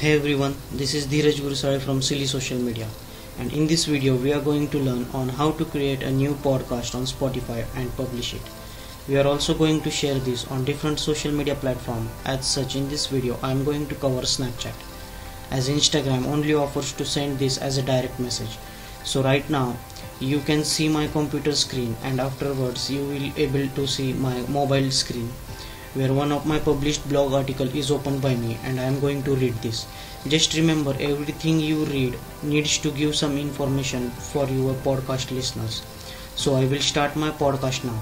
Hey everyone, this is Dheeraj Gurusare from Silly Social Media, and in this video we are going to learn on how to create a new podcast on Spotify and publish it. We are also going to share this on different social media platforms. As such, in this video I am going to cover Snapchat, as Instagram only offers to send this as a direct message. So right now you can see my computer screen, and afterwards you will able to see my mobile screen, where one of my published blog article is opened by me, and I am going to read this. Just remember, everything you read needs to give some information for your podcast listeners. So I will start my podcast now.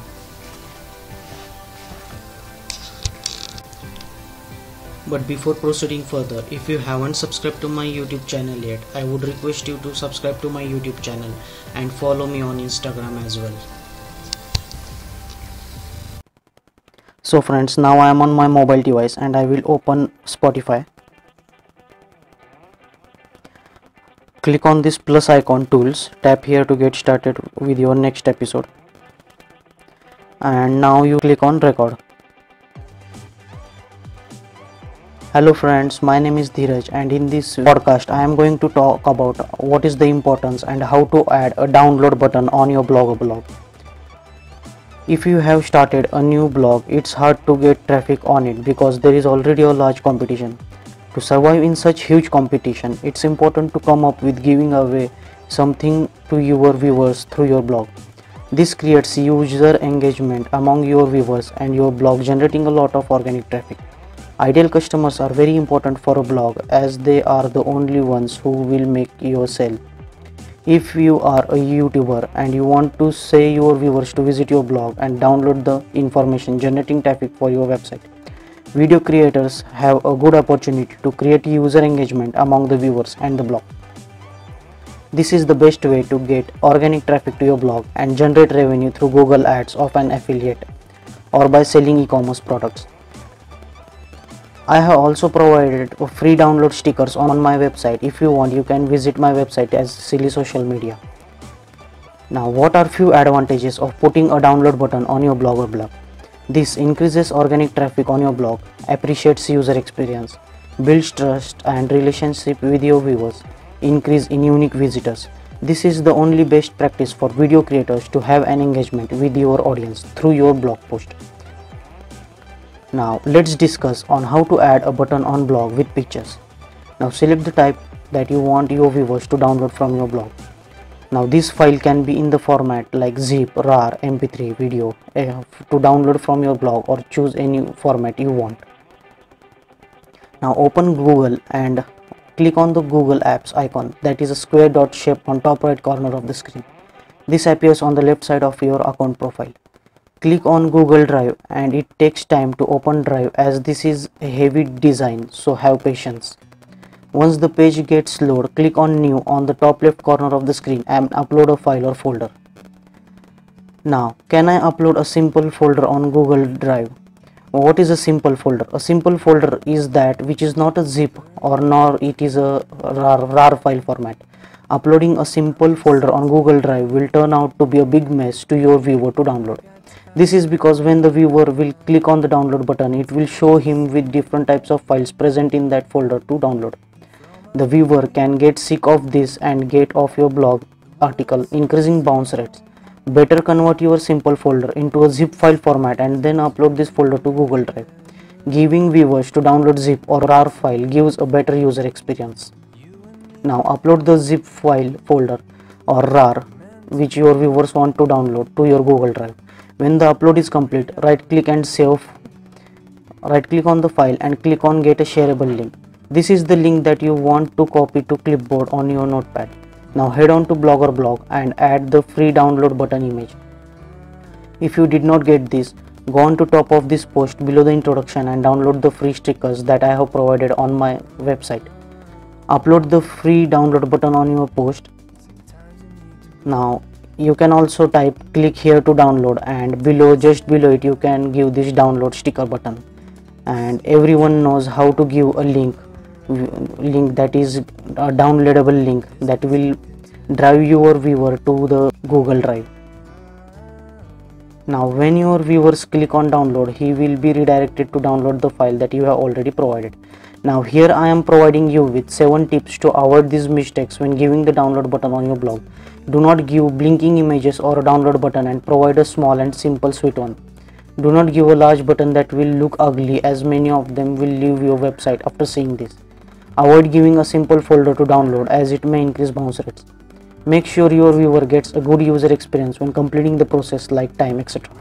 But before proceeding further, if you haven't subscribed to my YouTube channel yet, I would request you to subscribe to my YouTube channel and follow me on Instagram as well. So friends, now I am on my mobile device and I will open Spotify. Click on this plus icon, tools, tap here to get started with your next episode, and now you click on record. Hello friends, my name is Dheeraj, and in this podcast I am going to talk about what is the importance and how to add a download button on your blog. If you have started a new blog, it's hard to get traffic on it because there is already a large competition. To survive in such huge competition, it's important to come up with giving away something to your viewers through your blog. This creates user engagement among your viewers and your blog, generating a lot of organic traffic. Ideal customers are very important for a blog, as they are the only ones who will make your sale. If you are a YouTuber and you want to say your viewers to visit your blog and download the information, generating traffic for your website, video creators have a good opportunity to create user engagement among the viewers and the blog. This is the best way to get organic traffic to your blog and generate revenue through Google Ads of an affiliate or by selling e-commerce products. I have also provided free download stickers on my website. If you want, you can visit my website as Silly Social Media. Now, what are few advantages of putting a download button on your blog or blog? This increases organic traffic on your blog, appreciates user experience, builds trust and relationship with your viewers, increase in unique visitors. This is the only best practice for video creators to have an engagement with your audience through your blog post. Now let's discuss on how to add a button on blog with pictures. Now select the type that you want your viewers to download from your blog. Now this file can be in the format like zip, RAR, MP3, video to download from your blog, or choose any format you want. Now open Google and click on the Google Apps icon, that is a square dot shape on top right corner of the screen. This appears on the left side of your account profile. Click on Google Drive, and it takes time to open Drive as this is a heavy design, so have patience. Once the page gets loaded, click on New on the top left corner of the screen and upload a file or folder. Now, can I upload a simple folder on Google Drive? What is a simple folder? A simple folder is that which is not a zip or nor it is a RAR file format. Uploading a simple folder on Google Drive will turn out to be a big mess to your viewer to download. This is because when the viewer will click on the download button, it will show him with different types of files present in that folder to download. The viewer can get sick of this and get off your blog article, increasing bounce rates. Better convert your simple folder into a zip file format and then upload this folder to Google Drive. Giving viewers to download zip or RAR file gives a better user experience. Now upload the zip file folder or RAR which your viewers want to download to your Google Drive. When the upload is complete, right click and save. Right click on the file and click on get a shareable link. This is the link that you want to copy to clipboard on your notepad. Now head on to Blogger and add the free download button image. If you did not get this, go on to top of this post below the introduction and download the free stickers that I have provided on my website. Upload the free download button on your post. Now you can also type click here to download, and just below it you can give this download sticker button. And everyone knows how to give a link that is a downloadable link that will drive your viewer to the Google Drive. Now when your viewers click on download, he will be redirected to download the file that you have already provided. Now here I am providing you with 7 tips to avoid these mistakes when giving the download button on your blog. Do not give blinking images or a download button, and provide a small and simple sweet one. Do not give a large button that will look ugly, as many of them will leave your website after seeing this. Avoid giving a simple folder to download, as it may increase bounce rates. Make sure your viewer gets a good user experience when completing the process, like time, etc.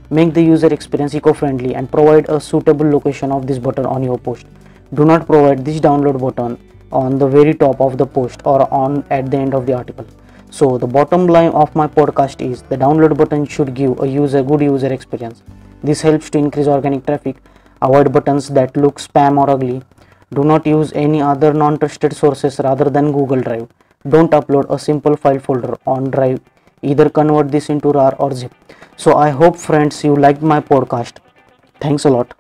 Make the user experience eco-friendly and provide a suitable location of this button on your post. Do not provide this download button on the very top of the post or on at the end of the article. So the bottom line of my podcast is the download button should give a good user experience. This helps to increase organic traffic. Avoid buttons that look spam or ugly. Do not use any other non-trusted sources rather than Google Drive. Don't upload a simple file folder on Drive. Either convert this into RAR or zip. So I hope friends you liked my podcast. Thanks a lot.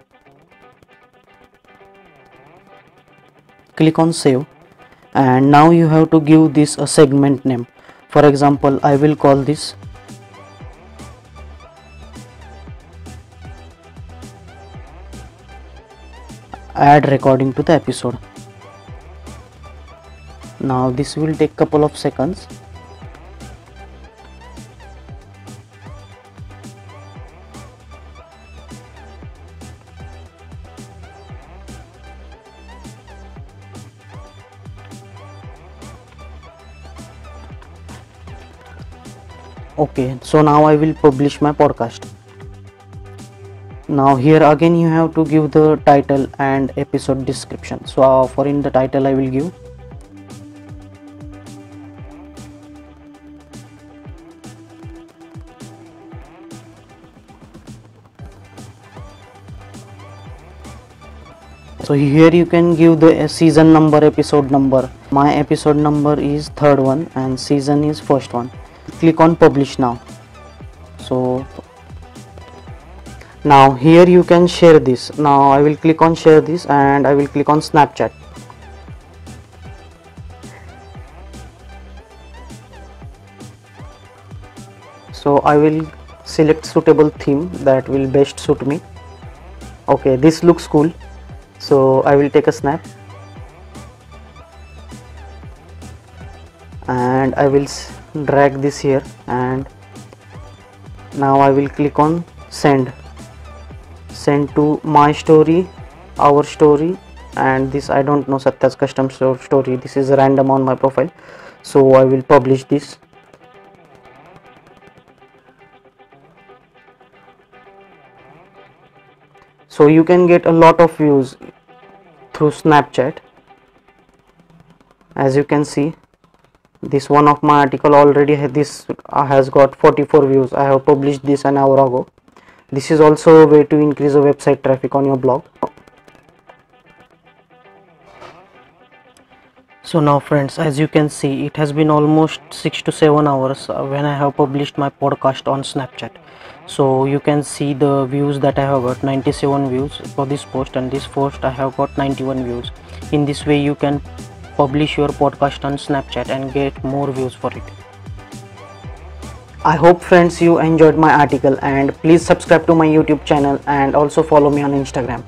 Click on save, and now you have to give this a segment name. For example, I will call this add recording to the episode. Now this will take couple of seconds. Okay, so now I will publish my podcast. Now here again you have to give the title and episode description. So for in the title I will give so here you can give the season number, episode number. My episode number is third one and season is first one. Click on publish now. So now here you can share this. Now I will click on share this and I will click on Snapchat. So I will select suitable theme that will best suit me. Okay, this looks cool. So I will take a snap and I will drag this here, and now I will click on send to my story, our story, and this I don't know Satya's custom story. This is random on my profile, so I will publish this. So you can get a lot of views through Snapchat. As you can see, this one of my article already has got 44 views. I have published this an hour ago. This is also a way to increase the website traffic on your blog. So now friends, as you can see, it has been almost 6 to 7 hours when I have published my podcast on Snapchat. So you can see the views that I have got, 97 views for this post, and this post I have got 91 views. In this way you can publish your podcast on Snapchat and get more views for it. I hope friends you enjoyed my article, and please subscribe to my YouTube channel and also follow me on Instagram.